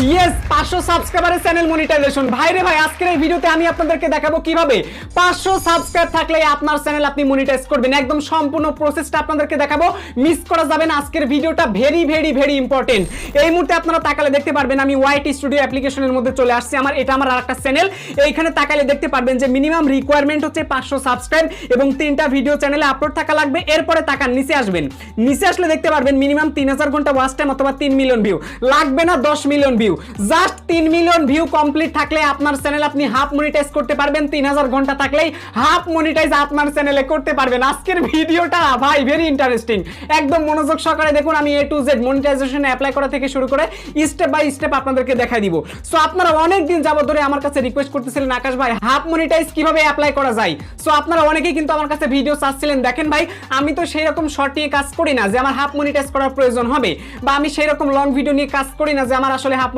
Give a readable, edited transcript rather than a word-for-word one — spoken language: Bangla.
Yes 500 সাবস্ক্রাইবারের channel monetization. ভাইরে ভাই, আজকের এই ভিডিওতে আমি আপনাদেরকে দেখাবো কিভাবে 500 সাবস্ক্রাইব থাকলে আপনার চ্যানেল আপনি মনিটাইজ করবেন। একদম সম্পূর্ণ প্রসেসটা আপনাদেরকে দেখাবো, মিস করা যাবে না। আজকের ভিডিওটা ভেরি ভেরি ভেরি ইম্পর্টেন্ট। এই মুহূর্তে আপনারা তাকালে দেখতে পারবেন আমি ওয়াইট স্টুডিও অ্যাপ্লিকেশনের মধ্যে চলে আসছি। এটা আমার আরেকটা চ্যানেল। এইখানে তাকালে দেখতে পারবেন যে মিনিমাম রিকোয়ারমেন্ট হচ্ছে 500 সাবস্ক্রাইব এবং 3টা ভিডিও চ্যানেলে আপলোড থাকা লাগবে। এরপরে তাকান নিচে আসবেন, নিচে আসলে দেখতে পারবেন মিনিমাম 3000 ঘন্টা ওয়াচ টাইম অথবা 3 মিলিয়ন ভিউ, লাগবে না 10 million view. Just 3 million view complete থাকলে আপনার চ্যানেল আপনি হাফ মনিটাইজ করতে পারবেন। 3000 ঘন্টা থাকলেই হাফ মনিটাইজ আপনার চ্যানেলে করতে পারবেন। আজকের ভিডিওটা ভাই ভেরি ইন্টারেস্টিং, একদম মনোযোগ সহকারে দেখুন। আমি A to Z মনিটাইজেশনে অ্যাপ্লাই করা থেকে শুরু করে স্টেপ বাই স্টেপ আপনাদেরকে দেখাই দিব। সো আপনারা অনেক দিন যাবত ধরে আমার কাছে রিকোয়েস্ট করতেছিলেন আকাশ ভাই হাফ মনিটাইজ কিভাবে অ্যাপ্লাই করা যায়। সো আপনারা অনেকেই কিন্তু আমার কাছে ভিডিও চাচ্ছিলেন। দেখেন ভাই, আমি তো সেই রকম শর্ট নিয়ে কাজ করি না যে আমার হাফ মনিটাইজ করার প্রয়োজন হবে, বা আমি সেই রকম লং ভিডিও নিয়ে কাজ করি না যে আমার আসলে হাফ